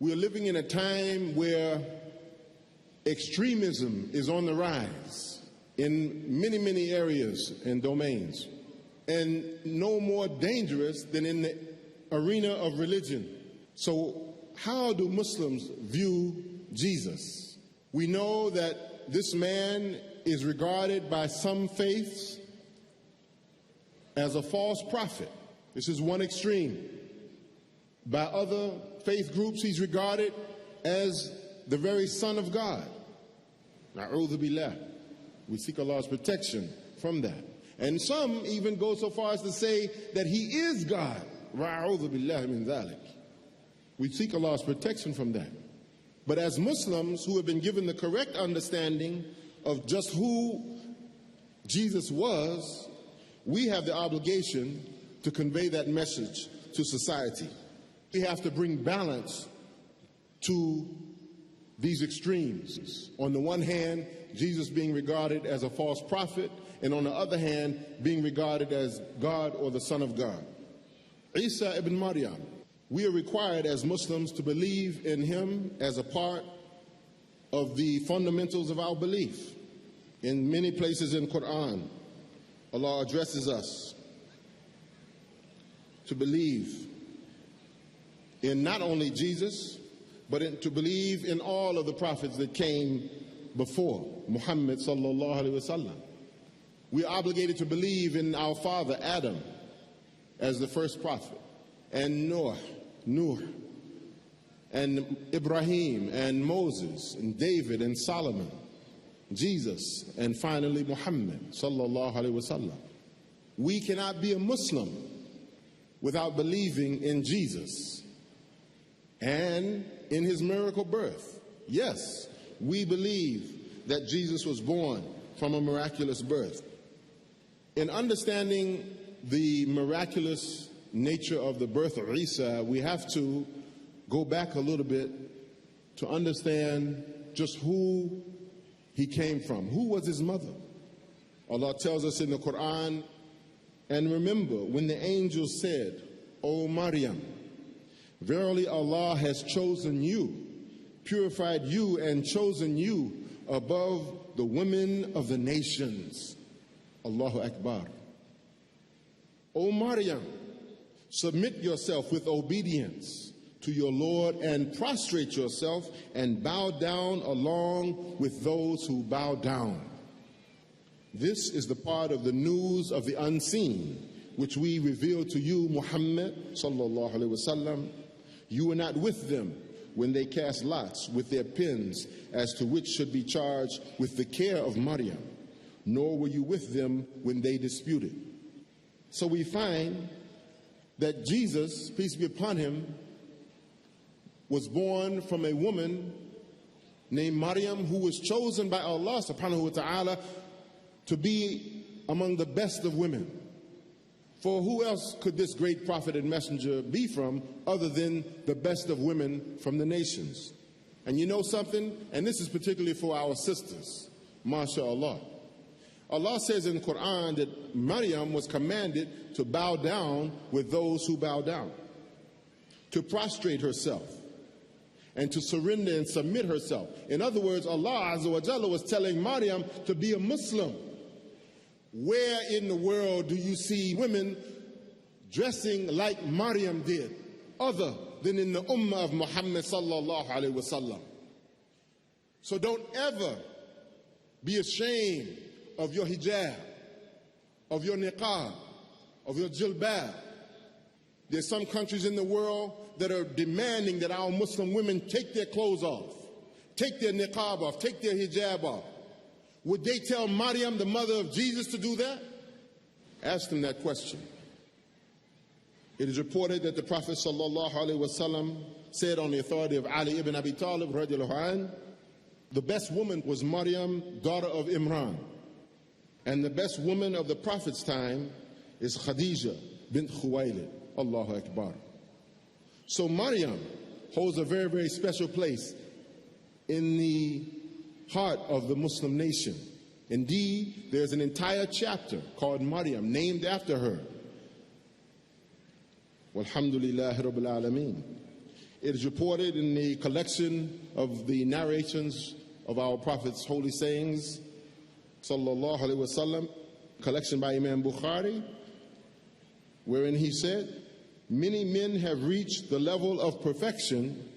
We are living in a time where extremism is on the rise in many, many areas and domains, and no more dangerous than in the arena of religion. So how do Muslims view Jesus? We know that this man is regarded by some faiths as a false prophet. This is one extreme. By other faith groups, he's regarded as the very Son of God. Na'udhu billah. We seek Allah's protection from that. And some even go so far as to say that he is God. Na'udhu billah min dhalik. We seek Allah's protection from that. But as Muslims who have been given the correct understanding of just who Jesus was, we have the obligation to convey that message to society. We have to bring balance to these extremes. On the one hand, Jesus being regarded as a false prophet, and on the other hand, being regarded as God or the Son of God. Isa ibn Maryam, we are required as Muslims to believe in him as a part of the fundamentals of our belief. In many places in Quran, Allah addresses us to believe in not only Jesus, but to believe in all of the prophets that came before Muhammad sallallahu alaihi wasallam. We are obligated to believe in our father Adam as the first prophet, and Noah, and Ibrahim, and Moses, and David, and Solomon, Jesus, and finally Muhammad sallallahu alaihi wasallam. We cannot be a Muslim without believing in Jesus and in his miracle birth. Yes, we believe that Jesus was born from a miraculous birth. In understanding the miraculous nature of the birth of Isa, we have to go back a little bit to understand just who he came from. Who was his mother? Allah tells us in the Quran, and remember when the angel said, O Maryam, verily Allah has chosen you, purified you, and chosen you above the women of the nations. Allahu Akbar. O Maryam, submit yourself with obedience to your Lord and prostrate yourself and bow down along with those who bow down. This is the part of the news of the unseen, which we reveal to you, Muhammad sallallahu alaihi wasallam. You were not with them when they cast lots with their pens as to which should be charged with the care of Maryam, nor were you with them when they disputed. So we find that Jesus, peace be upon him, was born from a woman named Maryam, who was chosen by Allah subhanahu wa ta'ala to be among the best of women. For who else could this great prophet and messenger be from other than the best of women from the nations? And you know something? And this is particularly for our sisters, mashallah. Allah says in the Quran that Maryam was commanded to bow down with those who bow down, to prostrate herself, and to surrender and submit herself. In other words, Allah Azza wa Jalla was telling Maryam to be a Muslim. Where in the world do you see women dressing like Maryam did, other than in the ummah of Muhammad sallallahu alaihi wasallam? So don't ever be ashamed of your hijab, of your niqab, of your jilbab. There's some countries in the world that are demanding that our Muslim women take their clothes off, take their niqab off, take their hijab off. Would they tell Maryam, the mother of Jesus, to do that? Ask them that question. It is reported that the Prophet ﷺ said on the authority of Ali ibn Abi Talib, radiallahu anh, the best woman was Maryam, daughter of Imran. And the best woman of the Prophet's time is Khadija bint Khuwaylid. Allahu Akbar. So Maryam holds a very, very special place in the heart of the Muslim nation. Indeed, there's an entire chapter called Maryam, named after her. Walhamdulillahi Rabbil Alameen. It is reported in the collection of the narrations of our Prophet's holy sayings, sallallahu alaihi wasallam, collection by Imam Bukhari, wherein he said, many men have reached the level of perfection,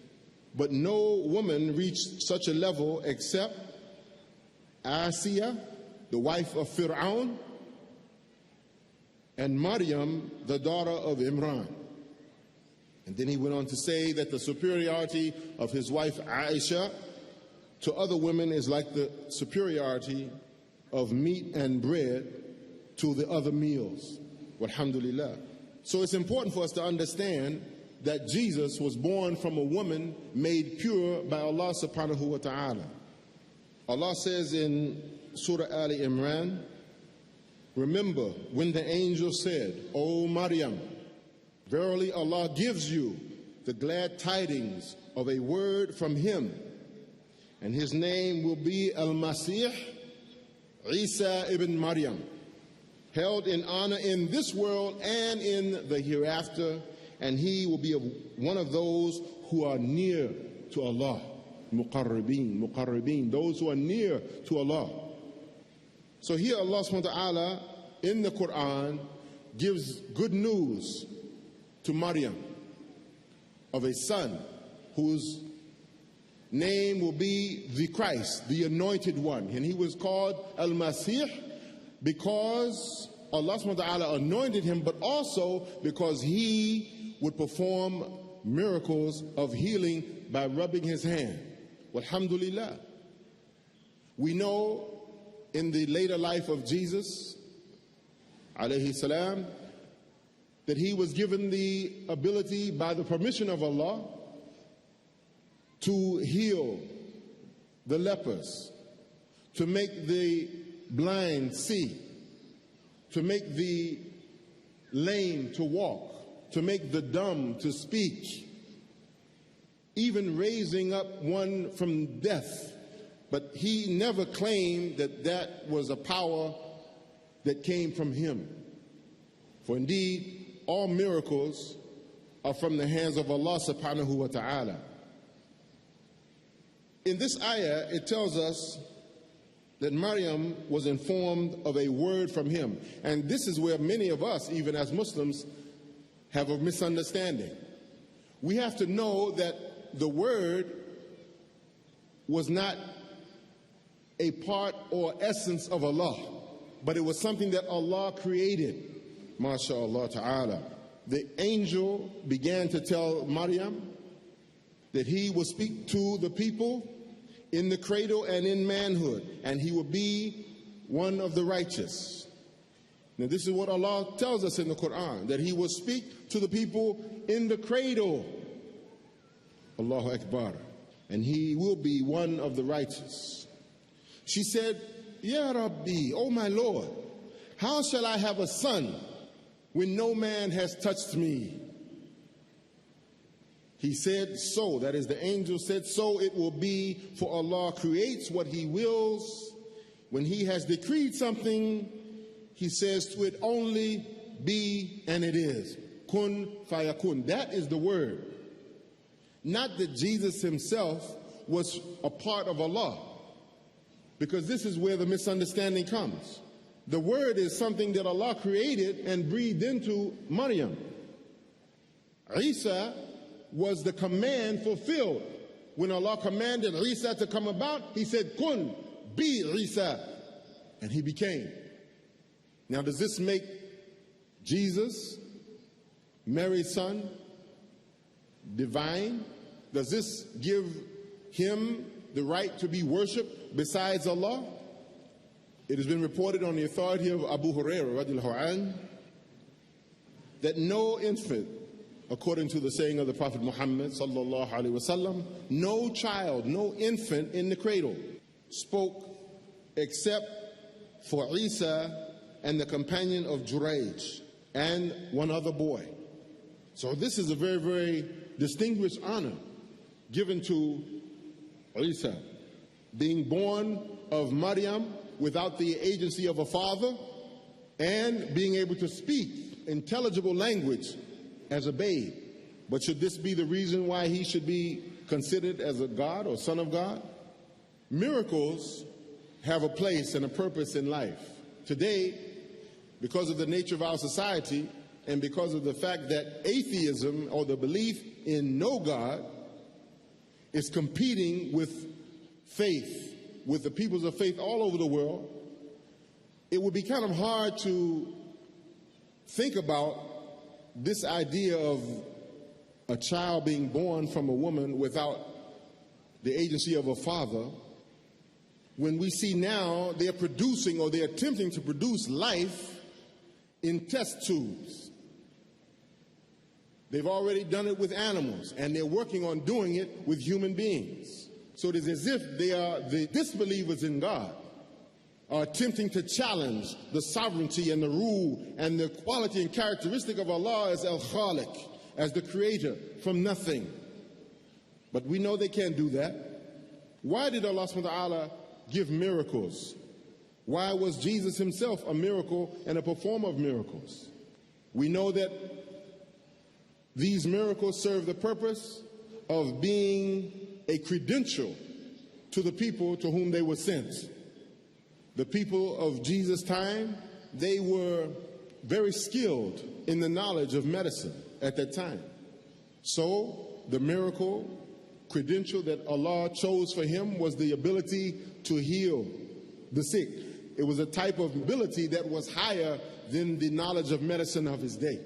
but no woman reached such a level except Asiya, the wife of Fir'aun, and Maryam, the daughter of Imran. And then he went on to say that the superiority of his wife Aisha to other women is like the superiority of meat and bread to the other meals. Walhamdulillah. So it's important for us to understand that Jesus was born from a woman made pure by Allah subhanahu wa ta'ala. Allah says in Surah Ali Imran, remember when the angel said, O Maryam, verily Allah gives you the glad tidings of a word from him, and his name will be Al-Masih Isa ibn Maryam, held in honor in this world and in the hereafter, and he will be one of those who are near to Allah. Muqarribeen, those who are near to Allah. So here Allah subhanahu wa ta'ala in the Quran gives good news to Maryam of a son whose name will be the Christ, the anointed one. And he was called Al-Masih because Allah subhanahu wa ta'ala anointed him, but also because he would perform miracles of healing by rubbing his hand. Alhamdulillah. We know in the later life of Jesus, alayhi salam, that he was given the ability by the permission of Allah to heal the lepers, to make the blind see, to make the lame to walk, to make the dumb to speak, even raising up one from death. But he never claimed that that was a power that came from him. For indeed, all miracles are from the hands of Allah subhanahu wa ta'ala. In this ayah, it tells us that Maryam was informed of a word from him. And this is where many of us, even as Muslims, have a misunderstanding. We have to know that the word was not a part or essence of Allah, but it was something that Allah created. MashaAllah ta'ala. The angel began to tell Maryam that he would speak to the people in the cradle and in manhood, and he would be one of the righteous. Now this is what Allah tells us in the Quran, that he will speak to the people in the cradle. Allahu Akbar. And he will be one of the righteous. She said, Ya Rabbi, oh my Lord, how shall I have a son when no man has touched me? He said, so, that is the angel said, so it will be, for Allah creates what he wills. When he has decreed something, he says to it only, be, and it is. Kun fayakun. That is the word. Not that Jesus himself was a part of Allah, because this is where the misunderstanding comes. The word is something that Allah created and breathed into Maryam. Isa was the command fulfilled. When Allah commanded Isa to come about, he said, Kun, be Isa. And he became. Now, does this make Jesus, Mary's son, divine? Does this give him the right to be worshipped besides Allah? It has been reported on the authority of Abu Hurairah radiallahu anhu that no infant, according to the saying of the Prophet Muhammad sallallahu alaihi wasallam, no child, no infant in the cradle spoke except for Isa and the companion of Jurayj and one other boy. So this is a very, very distinguished honor given to Isa, being born of Maryam without the agency of a father, and being able to speak intelligible language as a babe. But should this be the reason why he should be considered as a God or son of God? Miracles have a place and a purpose in life. Today, because of the nature of our society and because of the fact that atheism, or the belief in no God, is competing with faith, with the peoples of faith all over the world, it would be kind of hard to think about this idea of a child being born from a woman without the agency of a father, when we see now they're producing, or they're attempting to produce, life in test tubes. They've already done it with animals, and they're working on doing it with human beings. So it is as if they are, the disbelievers in God are attempting to challenge the sovereignty and the rule and the quality and characteristic of Allah as Al-Khaliq, as the creator from nothing. But we know they can't do that. Why did Allah subhanahu wa ta'ala give miracles? Why was Jesus himself a miracle and a performer of miracles? We know that these miracles serve the purpose of being a credential to the people to whom they were sent. The people of Jesus' time, they were very skilled in the knowledge of medicine at that time. So the miracle credential that Allah chose for him was the ability to heal the sick. It was a type of ability that was higher than the knowledge of medicine of his day.